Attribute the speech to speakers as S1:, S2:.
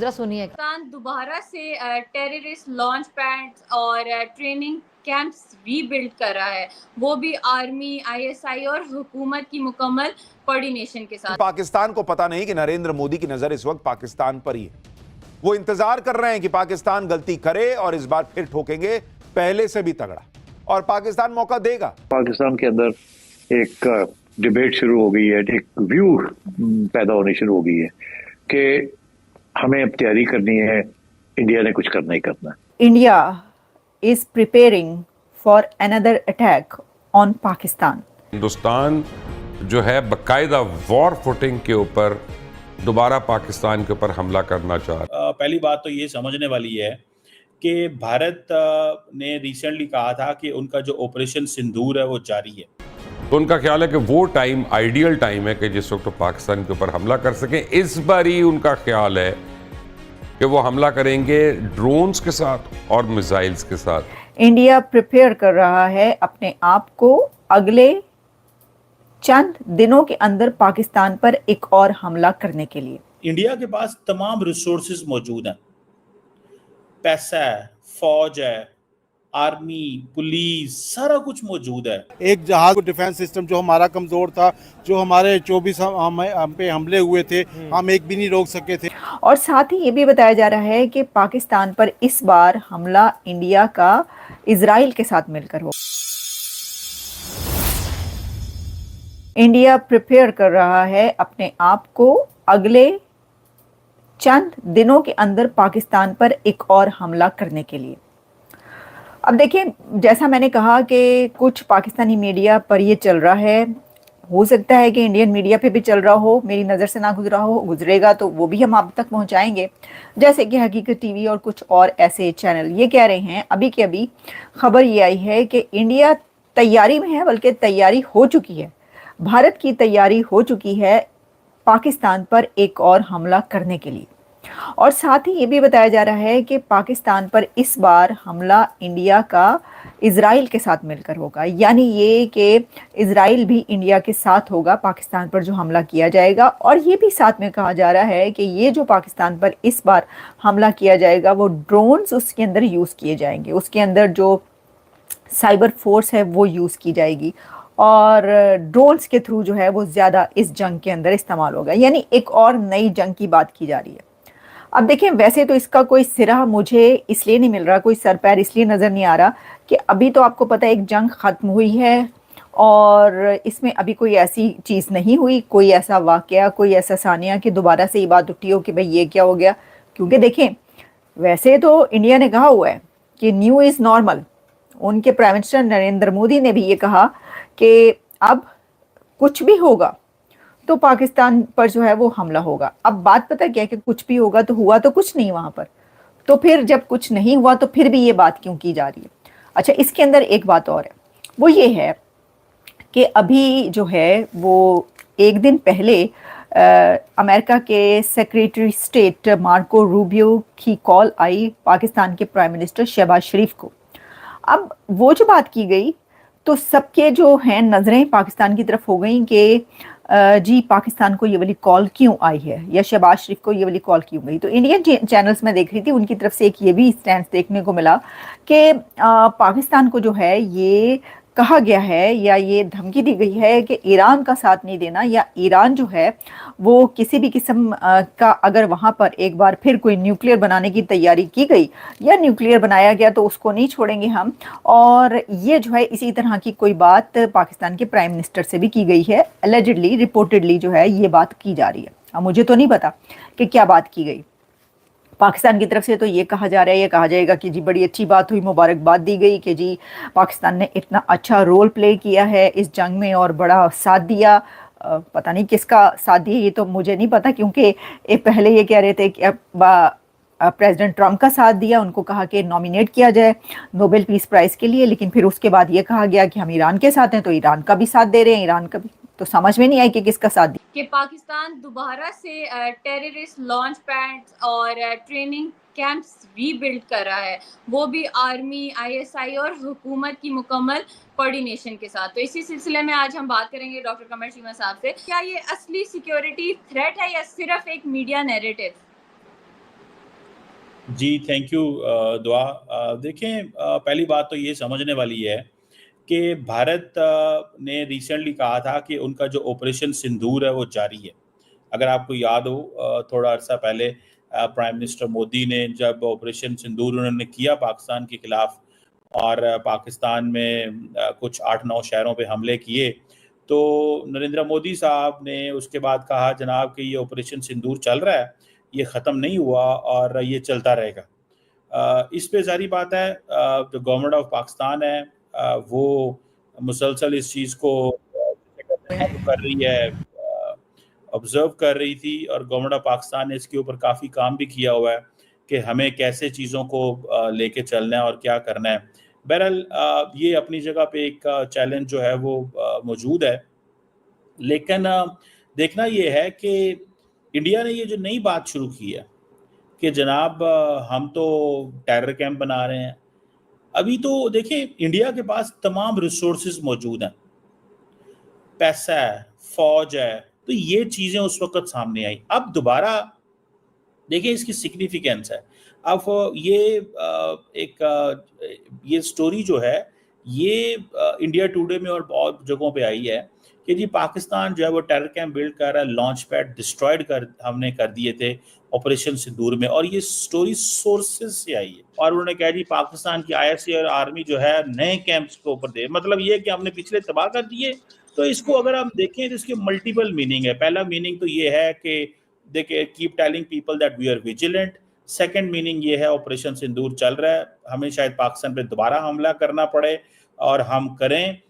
S1: जरा सुनिए।
S2: पाकिस्तान दोबारा से टेररिस्ट लॉन्च पैड्स और ट्रेनिंग कैंप्स रीबिल्ड कर रहा है, वो भी आर्मी, आईएसआई और हुकूमत की मुकम्मल कोऑर्डिनेशन के साथ।
S3: पाकिस्तान को पता नहीं कि नरेंद्र मोदी की नजर इस वक्त पाकिस्तान पर ही है। वो इंतजार कर रहे हैं कि पाकिस्तान गलती करे और इस बार फिर ठोकेंगे पहले से भी तगड़ा, और पाकिस्तान मौका देगा।
S4: पाकिस्तान के अंदर एक डिबेट शुरू हो गई है, एक व्यू पैदा होनी शुरू हो गई है कि हमें अब तैयारी करनी है, इंडिया ने कुछ करना ही करना है।
S5: India is preparing for another attack on Pakistan.
S6: Hindustan जो है बकायदा वॉर फुटिंग के ऊपर दोबारा पाकिस्तान के ऊपर हमला करना चाह रहा है।
S7: पहली बात तो ये समझने वाली है कि भारत ने रिसेंटली कहा था कि उनका जो ऑपरेशन सिंदूर है वो जारी है,
S6: तो उनका ख्याल है कि वो टाइम आइडियल टाइम है कि जिस वक्त तो पाकिस्तान के ऊपर हमला कर सकें। इस बार ही उनका ख्याल है कि वो हमला करेंगे ड्रोन्स के साथ और मिसाइल्स के साथ।
S5: इंडिया प्रिपेयर कर रहा है अपने आप को अगले चंद दिनों के अंदर पाकिस्तान पर एक और हमला करने के लिए।
S7: इंडिया के पास तमाम रिसोर्सेज मौजूद हैं, पैसा है, फौज है, आर्मी, पुलिस, सारा कुछ मौजूद है।
S8: एक जहाज डिफेंस सिस्टम जो हमारा कमजोर था, जो हमारे 24 हम पे हमले हुए थे, हम एक भी नहीं रोक सके थे।
S5: और साथ ही ये भी बताया जा रहा है कि पाकिस्तान पर इस बार हमला इंडिया का इजराइल के साथ मिलकर हो। इंडिया प्रिपेयर कर रहा है अपने आप को अगले चंद दिनों के अंदर पाकिस्तान पर एक और हमला करने के लिए। अब देखिए, जैसा मैंने कहा कि कुछ पाकिस्तानी मीडिया पर ये चल रहा है, हो सकता है कि इंडियन मीडिया पे भी चल रहा हो, मेरी नज़र से ना गुजरा हो, गुजरेगा तो वो भी हम आप तक पहुंचाएंगे। जैसे कि हकीकत टीवी और कुछ और ऐसे चैनल ये कह रहे हैं, अभी के अभी खबर ये आई है कि इंडिया तैयारी में है, बल्कि तैयारी हो चुकी है, भारत की तैयारी हो चुकी है पाकिस्तान पर एक और हमला करने के लिए। और साथ ही ये भी बताया जा रहा है कि पाकिस्तान पर इस बार हमला इंडिया का इजराइल के साथ मिलकर होगा, यानी ये कि इजराइल भी इंडिया के साथ होगा पाकिस्तान पर जो हमला किया जाएगा। और ये भी साथ में कहा जा रहा है कि ये जो पाकिस्तान पर इस बार हमला किया जाएगा वो ड्रोन्स उसके अंदर यूज़ किए जाएंगे, उसके अंदर जो साइबर फोर्स है वो यूज़ की जाएगी, और ड्रोन्स के थ्रू जो है वो ज़्यादा इस जंग के अंदर इस्तेमाल होगा, यानी एक और नई जंग की बात की जा रही है। अब देखें, वैसे तो इसका कोई सिरा मुझे इसलिए नहीं मिल रहा, कोई सर पैर इसलिए नज़र नहीं आ रहा कि अभी तो आपको पता है एक जंग ख़त्म हुई है और इसमें अभी कोई ऐसी चीज़ नहीं हुई, कोई ऐसा वाक़या, कोई ऐसा सानिया कि दोबारा से ये बात उठी हो कि भाई ये क्या हो गया। क्योंकि देखें, वैसे तो इंडिया ने कहा हुआ है कि न्यू इज़ नॉर्मल। उनके प्राइम मिनिस्टर नरेंद्र मोदी ने भी ये कहा कि अब कुछ भी होगा तो पाकिस्तान पर जो है वो हमला होगा। अब बात पता क्या है कि कुछ भी होगा तो हुआ तो कुछ नहीं वहाँ पर, तो फिर जब कुछ नहीं हुआ तो फिर भी ये बात क्यों की जा रही है। अच्छा, इसके अंदर एक बात और है, वो ये है कि अभी जो है वो एक दिन पहले अमेरिका के सेक्रेटरी स्टेट मार्को रूबियो की कॉल आई पाकिस्तान के प्राइम मिनिस्टर शहबाज शरीफ को। अब वो जो बात की गई तो सबके जो हैं नज़रें पाकिस्तान की तरफ हो गई कि जी पाकिस्तान को ये वाली कॉल क्यों आई है, या शहबाज शरीफ को ये वाली कॉल क्यों गई। तो इंडियन चैनल्स में देख रही थी, उनकी तरफ से एक ये भी स्टैंड देखने को मिला कि पाकिस्तान को जो है ये कहा गया है या ये धमकी दी गई है कि ईरान का साथ नहीं देना, या ईरान जो है वो किसी भी किस्म का अगर वहाँ पर एक बार फिर कोई न्यूक्लियर बनाने की तैयारी की गई या न्यूक्लियर बनाया गया तो उसको नहीं छोड़ेंगे हम। और ये जो है इसी तरह की कोई बात पाकिस्तान के प्राइम मिनिस्टर से भी की गई है, एलिजिडली, रिपोर्टेडली जो है ये बात की जा रही है। अब मुझे तो नहीं पता कि क्या बात की गई। पाकिस्तान की तरफ से तो ये कहा जा रहा है, ये कहा जाएगा कि जी बड़ी अच्छी बात हुई, मुबारकबाद दी गई कि जी पाकिस्तान ने इतना अच्छा रोल प्ले किया है इस जंग में और बड़ा साथ दिया। पता नहीं किसका साथ दिया, ये तो मुझे नहीं पता, क्योंकि पहले ये कह रहे थे कि प्रेसिडेंट ट्रंप का साथ दिया, उनको कहा कि नॉमिनेट किया जाए नोबेल पीस प्राइज़ के लिए, लेकिन फिर उसके बाद ये कहा गया कि हम ईरान के साथ हैं तो ईरान का भी साथ दे रहे हैं, ईरान का भी। तो समझ में नहीं आई कि किसका साथ दिया।
S2: कि पाकिस्तान दोबारा से टेररिस्ट लॉन्च पैड्स और ट्रेनिंग कैंप्स रीबिल्ड कर रहा है, वो भी आर्मी, आईएसआई और हुकूमत की मुकम्मल कोऑर्डिनेशन के साथ। तो इसी सिलसिले में आज हम बात करेंगे डॉक्टर कमर चीमा साहब से, क्या ये असली सिक्योरिटी थ्रेट है या सिर्फ एक मीडिया नैरेटिव?
S7: जी थैंक यू दुआ। देखें, पहली बात तो ये समझने वाली है कि भारत ने रिसेंटली कहा था कि उनका जो ऑपरेशन सिंदूर है वो जारी है। अगर आपको याद हो, थोड़ा अर्सा पहले प्राइम मिनिस्टर मोदी ने जब ऑपरेशन सिंदूर उन्होंने किया पाकिस्तान के खिलाफ और पाकिस्तान में कुछ 8-9 शहरों पे हमले किए, तो नरेंद्र मोदी साहब ने उसके बाद कहा जनाब कि ये ऑपरेशन सिंदूर चल रहा है, ये ख़त्म नहीं हुआ और ये चलता रहेगा। इस पे ज़ाहिर बात है, जो गवर्नमेंट ऑफ पाकिस्तान है वो मुसलसल इस चीज़ को फॉलो कर रही है, ऑब्जर्व कर रही थी, और गवर्नमेंट ऑफ पाकिस्तान ने इसके ऊपर काफ़ी काम भी किया हुआ है कि हमें कैसे चीज़ों को लेके चलना है और क्या करना है। बहरहाल ये अपनी जगह पे एक चैलेंज जो है वो मौजूद है, लेकिन देखना ये है कि इंडिया ने ये जो नई बात शुरू की है कि जनाब हम तो टेरर कैंप बना रहे हैं। अभी तो देखिए इंडिया के पास तमाम रिसोर्सेज मौजूद हैं, पैसा है, फौज है, तो ये चीजें उस वक्त सामने आई। अब दोबारा देखिए इसकी सिग्निफिकेंस है। अब ये स्टोरी जो है ये इंडिया टुडे में और बहुत जगहों पे आई है कि जी पाकिस्तान जो है वो टेरर कैंप बिल्ड कर रहा है, लॉन्च पैड डिस्ट्रॉयड हमने कर दिए थे ऑपरेशन सिंदूर में, और ये स्टोरी सोर्सेज से आई है। और उन्होंने कहा जी पाकिस्तान की ISA और आर्मी जो है नए कैंप्स के ऊपर दे, मतलब ये कि हमने पिछले तबाह कर दिए। तो इसको अगर हम देखें तो इसके मल्टीपल मीनिंग है। पहला मीनिंग तो ये है कि देखिए keep telling people that we are vigilant. Second meaning ये है ऑपरेशन सिंदूर चल रहा है, हमें शायद पाकिस्तान पे दोबारा हमला करना पड़े और हम करें,